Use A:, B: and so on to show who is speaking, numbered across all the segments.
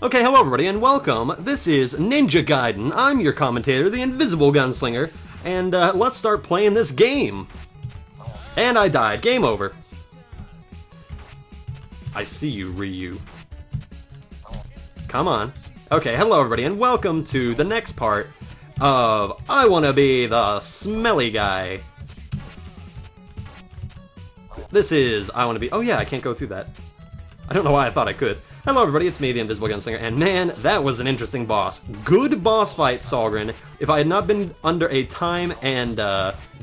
A: Okay, hello everybody, and welcome. This is Ninja Gaiden. I'm your commentator, the Invisible Gunslinger, and let's start playing this game. And I died. Game over. I see you, Ryu. Come on. Okay, hello everybody, and welcome to the next part of I Wanna Be the Smelly Guy. This is I Wanna Be... Oh yeah, I can't go through that. I don't know why I thought I could. Hello everybody, it's me, the Invisible Gunslinger, and man, that was an interesting boss. Good boss fight, Salgren. If I had not been under a time and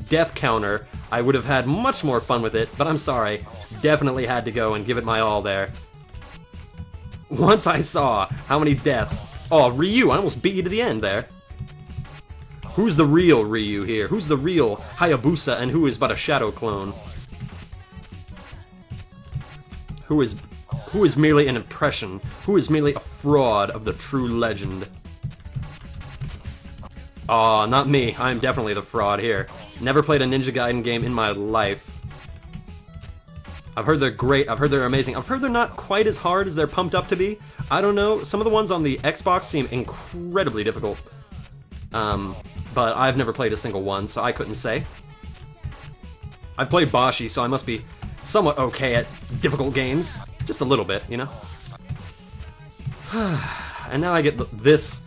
A: death counter, I would have had much more fun with it, but I'm sorry. Definitely had to go and give it my all there. Once I saw how many deaths... Oh, Ryu, I almost beat you to the end there. Who's the real Ryu here? Who's the real Hayabusa, and who is but a shadow clone? Who is merely an impression? Who is merely a fraud of the true legend? Aw, not me. I'm definitely the fraud here. Never played a Ninja Gaiden game in my life. I've heard they're great, I've heard they're amazing. I've heard they're not quite as hard as they're pumped up to be. I don't know, some of the ones on the Xbox seem incredibly difficult. But I've never played a single one, so I couldn't say. I've played Boshy, so I must be somewhat okay at difficult games. Just a little bit, you know? And now I get this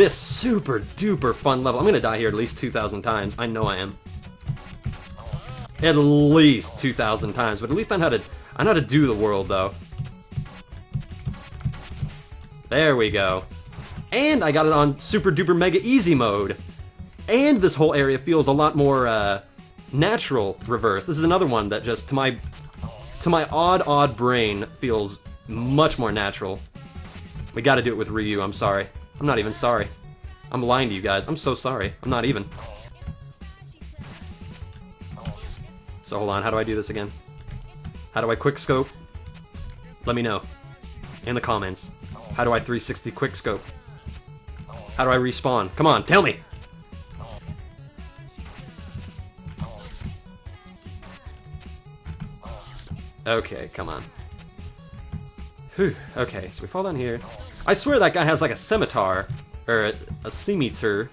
A: super duper fun level. I'm gonna die here at least 2,000 times. I know I am. At least 2,000 times, but at least I know how to do the world, though. There we go. And I got it on super duper mega easy mode. And this whole area feels a lot more natural reverse. This is another one that just, to my odd brain, feels much more natural. We gotta do it with Ryu, I'm sorry. I'm not even sorry. I'm lying to you guys. I'm so sorry. I'm not even. So hold on, how do I do this again? How do I quickscope? Let me know. In the comments. How do I 360 quickscope? How do I respawn? Come on, tell me! Okay, come on. Whew. Okay, so we fall down here. I swear that guy has like a scimitar, or a scimitar,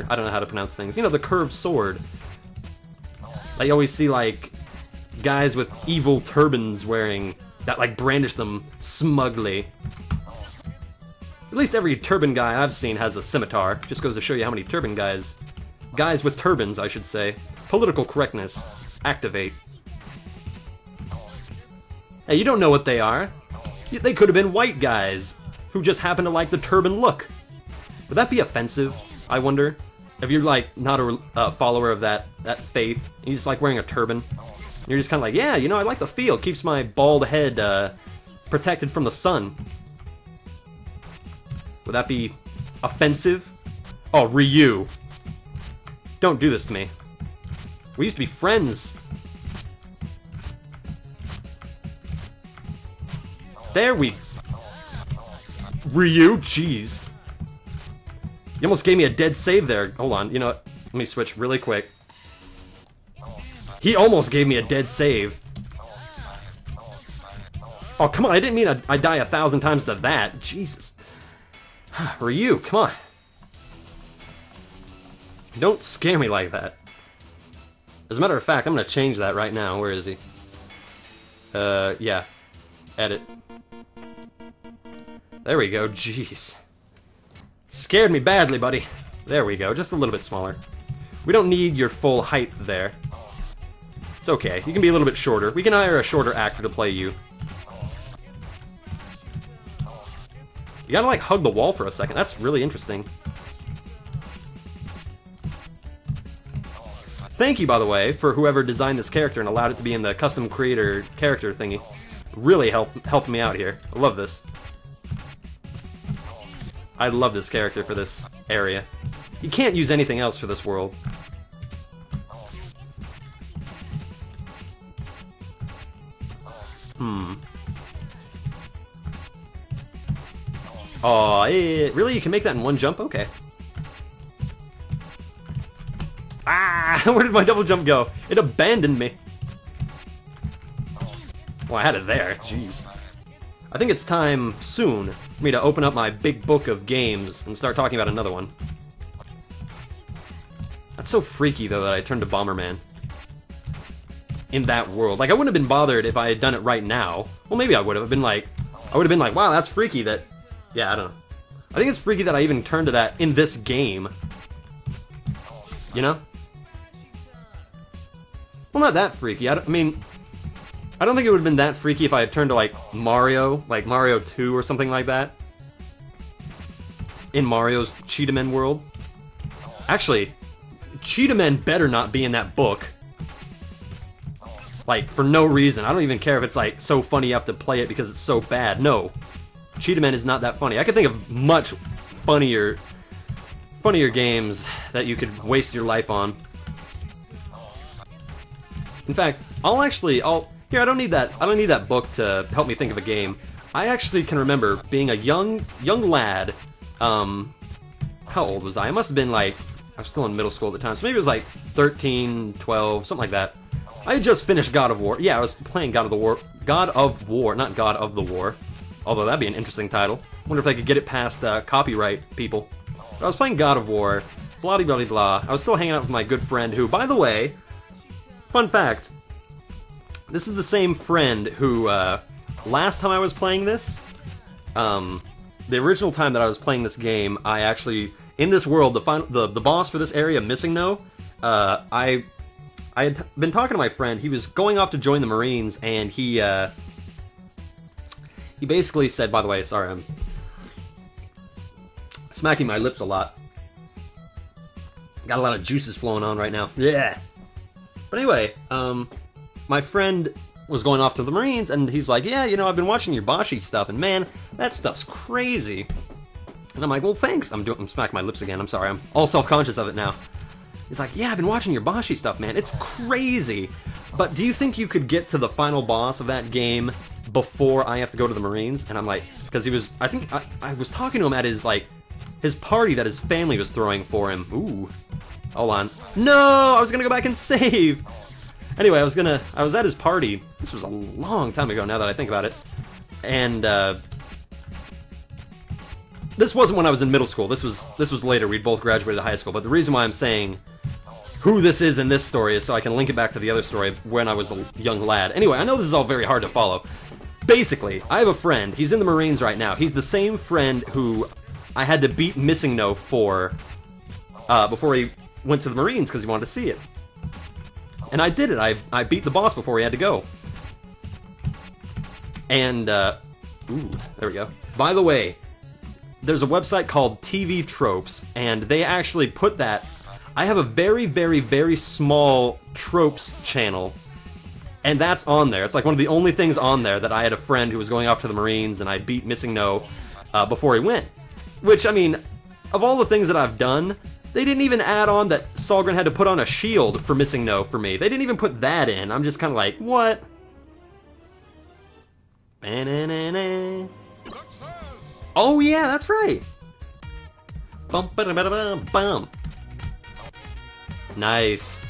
A: I don't know how to pronounce things. You know, the curved sword. I always see like guys with evil turbans wearing that like brandish them smugly. At least every turban guy I've seen has a scimitar. Just goes to show you how many turban guys with turbans, I should say. Political correctness. Activate. Hey, you don't know what they are. They could have been white guys who just happen to like the turban look. Would that be offensive, I wonder? If you're like not a follower of that faith, and you just like wearing a turban, you're just kind of like, yeah, you know, I like the feel. It keeps my bald head protected from the sun. Would that be offensive? Oh, Ryu. Don't do this to me. We used to be friends. There we... Ryu, jeez. You almost gave me a dead save there. Hold on, you know what? Let me switch really quick. He almost gave me a dead save. Oh, come on, I didn't mean I'd die 1,000 times to that. Jesus. Ryu, come on. Don't scare me like that. As a matter of fact, I'm gonna change that right now. Where is he? Yeah. Edit. There we go, jeez. Scared me badly, buddy. There we go, just a little bit smaller. We don't need your full height there. It's okay, you can be a little bit shorter. We can hire a shorter actor to play you. You gotta like hug the wall for a second, that's really interesting. Thank you, by the way, for whoever designed this character and allowed it to be in the custom creator character thingy. Really helped me out here. I love this. I love this character for this area. You can't use anything else for this world. Aw, really? You can make that in one jump? Okay. Ah! Where did my double jump go? It abandoned me. Well, I had it there. Jeez. I think it's time soon for me to open up my big book of games and start talking about another one. That's so freaky, though, that I turned to Bomberman. In that world. Like, I wouldn't have been bothered if I had done it right now. Well, maybe I would have been like... I would have been like, wow, that's freaky that... Yeah, I don't know. I think it's freaky that I even turned to that in this game. You know? Well, not that freaky. I mean... I don't think it would have been that freaky if I had turned to, like, Mario 2 or something like that. In Mario's Cheetah Men world. Actually, Cheetah Men better not be in that book. Like, for no reason. I don't even care if it's, like, so funny you have to play it because it's so bad. No. Cheetah Men is not that funny. I could think of much funnier games that you could waste your life on. In fact, here, I don't need that book to help me think of a game. I actually can remember being a young lad. How old was I? I must have been like, I was still in middle school at the time, so maybe it was like 13, 12, something like that. I had just finished God of War. Yeah, I was playing God of War, not God of the War. Although that'd be an interesting title. Wonder if I could get it past copyright people. But I was playing God of War, blah blah blah blah. I was still hanging out with my good friend who, by the way, fun fact, this is the same friend who, last time I was playing this, the original time that I was playing this game, I actually, in this world, the boss for this area, Missing No, I had been talking to my friend. He was going off to join the Marines, and he basically said, by the way, sorry, I'm smacking my lips a lot. Got a lot of juices flowing on right now. Yeah. But anyway, my friend was going off to the Marines, and he's like, yeah, you know, I've been watching your Boshy stuff, and man, that stuff's crazy. And I'm like, well, thanks. I'm smacking my lips again. I'm sorry. I'm all self-conscious of it now. He's like, yeah, I've been watching your Boshy stuff, man. It's crazy. But do you think you could get to the final boss of that game before I have to go to the Marines? And I'm like, because he was, I think, I was talking to him at his, like, his party that his family was throwing for him. Ooh. Hold on. No! I was gonna go back and save! Anyway, I was at his party. This was a long time ago now that I think about it. And, this wasn't when I was in middle school. This was later. We'd both graduated high school. But the reason why I'm saying who this is in this story is so I can link it back to the other story when I was a young lad. Anyway, I know this is all very hard to follow. Basically, I have a friend. He's in the Marines right now. He's the same friend who I had to beat Missing No for before he went to the Marines because he wanted to see it. And I did it. I beat the boss before he had to go. And, ooh, there we go. By the way, there's a website called TV Tropes, and they actually put that. I have a very, very, very small Tropes channel, and that's on there. It's like one of the only things on there that I had a friend who was going off to the Marines, and I beat Missing No before he went. Which, I mean, of all the things that I've done, they didn't even add on that Sahlgren had to put on a shield for Missing No for me. They didn't even put that in. I'm just kind of like, what? Oh yeah, that's right. Bum ba da ba da bum. Nice.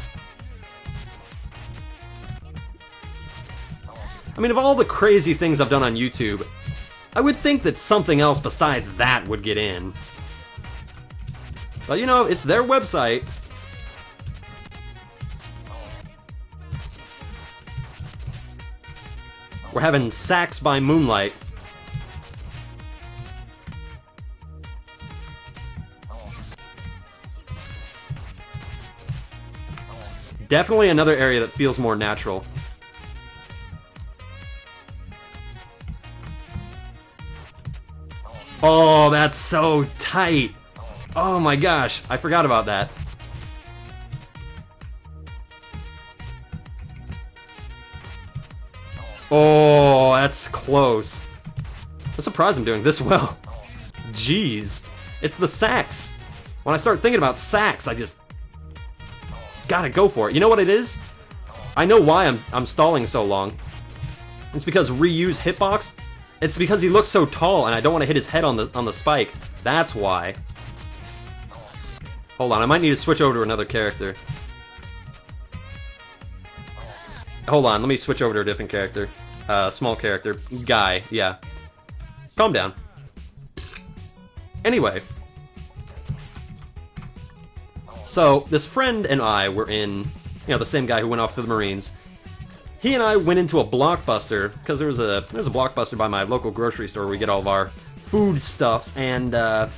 A: I mean, of all the crazy things I've done on YouTube, I would think that something else besides that would get in. But you know, it's their website. We're having Sax by Moonlight. Definitely another area that feels more natural. Oh, that's so tight. Oh my gosh, I forgot about that. Oh, that's close. I'm surprised I'm doing this well. Jeez. It's the sax. When I start thinking about sax, I just gotta go for it. You know what it is? I know why I'm stalling so long. It's because Ryu's hitbox. It's because he looks so tall, and I don't want to hit his head on the spike. That's why. Hold on, I might need to switch over to another character. Hold on, let me switch over to a different character. Small character. Guy, yeah. Calm down. Anyway. So, this friend and I were in, you know, the same guy who went off to the Marines. He and I went into a Blockbuster, because there's a Blockbuster by my local grocery store where we get all of our foodstuffs, and I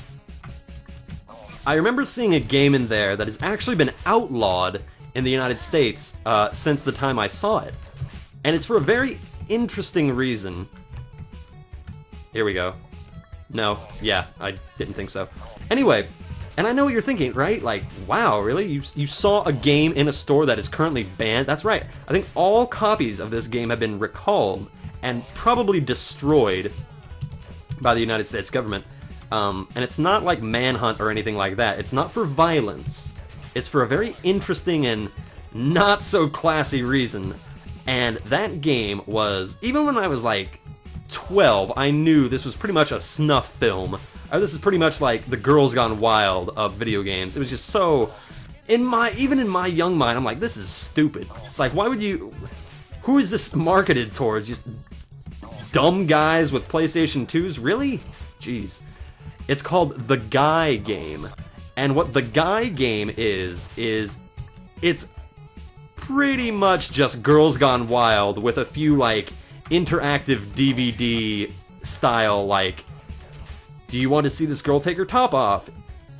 A: remember seeing a game in there that has actually been outlawed in the United States since the time I saw it. And it's for a very interesting reason. Here we go. No, yeah, I didn't think so. Anyway, and I know what you're thinking, right? Like, wow, really? You saw a game in a store that is currently banned? That's right. I think all copies of this game have been recalled and probably destroyed by the United States government. And it's not like Manhunt or anything like that. It's not for violence. It's for a very interesting and not so classy reason. And that game was, even when I was like 12, I knew this was pretty much a snuff film. This is pretty much like the Girls Gone Wild of video games. It was just so, even in my young mind, I'm like, this is stupid. It's like, why would you, who is this marketed towards? Just dumb guys with PlayStation 2s? Really? Jeez. It's called The Guy Game. And what The Guy Game is it's pretty much just Girls Gone Wild with a few, like, interactive DVD style, like, do you want to see this girl take her top off?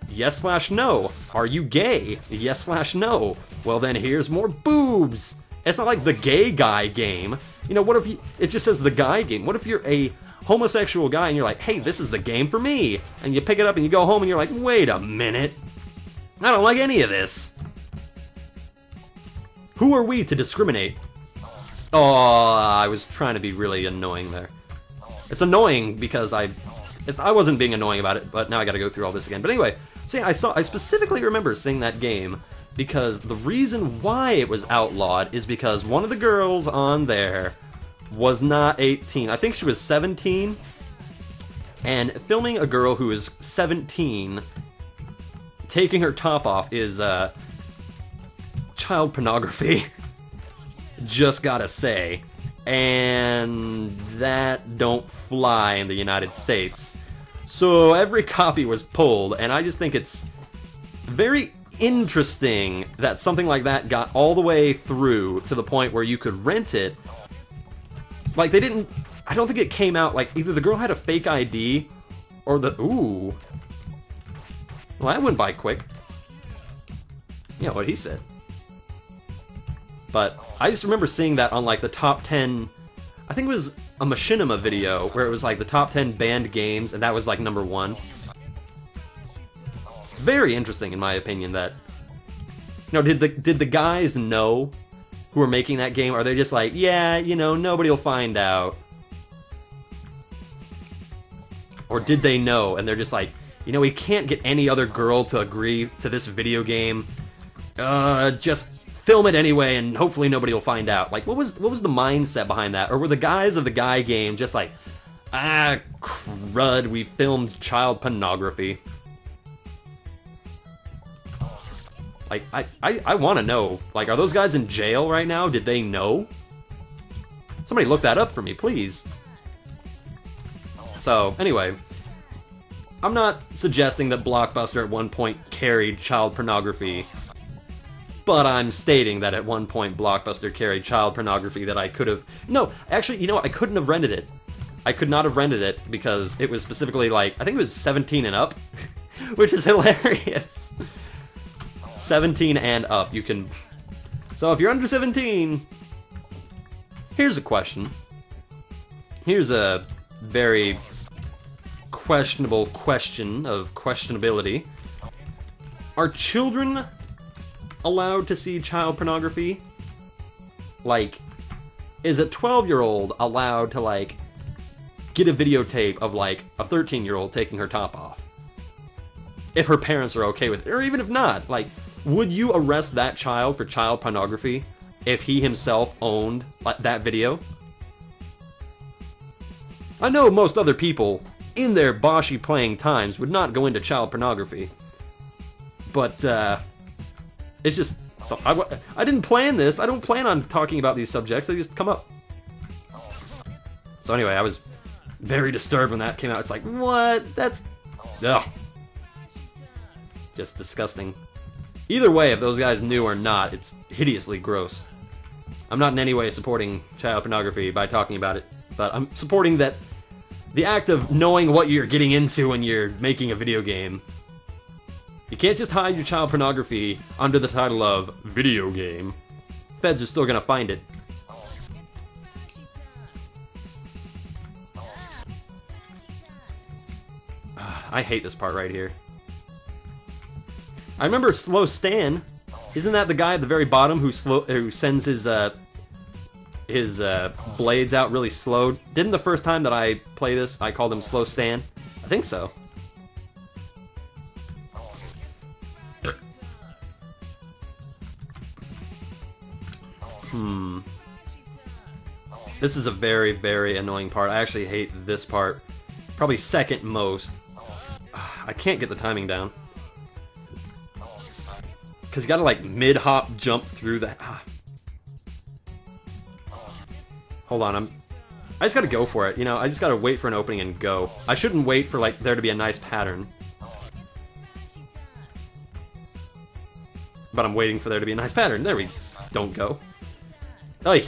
A: Yes/no. Are you gay? Yes/no. Well then here's more boobs. It's not like the gay guy game. You know, what if you, it just says The Guy Game. What if you're a homosexual guy and you're like, hey, this is the game for me. And you pick it up and you go home and you're like, wait a minute. I don't like any of this. Who are we to discriminate? Oh, I was trying to be really annoying there. It's annoying because I wasn't being annoying about it, but now I gotta go through all this again. But anyway, see, I specifically remember seeing that game because the reason why it was outlawed is because one of the girls on there was not 18. I think she was 17. And filming a girl who is 17 taking her top off is child pornography. Just gotta say. And that don't fly in the United States. So every copy was pulled, and I just think it's very interesting that something like that got all the way through to the point where you could rent it. Like, they didn't, I don't think it came out, like, either the girl had a fake ID, or ooh. Well, that went by quick. Yeah, what he said. But I just remember seeing that on, like, the top 10, I think it was a Machinima video, where it was, like, the top 10 banned games, and that was, like, number 1. It's very interesting, in my opinion, that, you know, did the guys know who were making that game? Are they just like, yeah, you know, nobody will find out? Or did they know, and they're just like, you know, we can't get any other girl to agree to this video game. Just film it anyway, and hopefully nobody will find out. Like, what was the mindset behind that? Or were the guys of the Guy Game just like, ah, crud, we filmed child pornography? Like, I want to know. Like, are those guys in jail right now? Did they know? Somebody look that up for me, please. So, anyway, I'm not suggesting that Blockbuster at one point carried child pornography, but I'm stating that at one point Blockbuster carried child pornography that I could have... No, actually, you know what? I couldn't have rented it. I could not have rented it because it was specifically, like, I think it was 17 and up, which is hilarious. 17 and up, you can... So if you're under 17, here's a question. Here's a very questionable question of questionability. Are children allowed to see child pornography? Like, is a 12-year-old allowed to, like, get a videotape of, like, a 13-year-old taking her top off? If her parents are okay with it, or even if not, like, would you arrest that child for child pornography if he himself owned that video? I know most other people, in their Boshy playing times, would not go into child pornography. But, it's just... So I didn't plan this. I don't plan on talking about these subjects. They just come up. So anyway, I was very disturbed when that came out. It's like, what? That's... Ugh. Just disgusting. Either way, if those guys knew or not, it's hideously gross. I'm not in any way supporting child pornography by talking about it, but I'm supporting that the act of knowing what you're getting into when you're making a video game. You can't just hide your child pornography under the title of video game. Feds are still gonna find it. I hate this part right here. I remember Slow Stan. Isn't that the guy at the very bottom who sends his blades out really slow? Didn't the first time that I play this, I called him Slow Stan? I think so. This is a very, very annoying part. I actually hate this part. Probably second most. I can't get the timing down. Because you gotta, like, mid-hop jump through the... Hold on, I just gotta go for it, you know? I just gotta wait for an opening and go. I shouldn't wait for, like, there to be a nice pattern. But I'm waiting for there to be a nice pattern. There we don't go. Oy!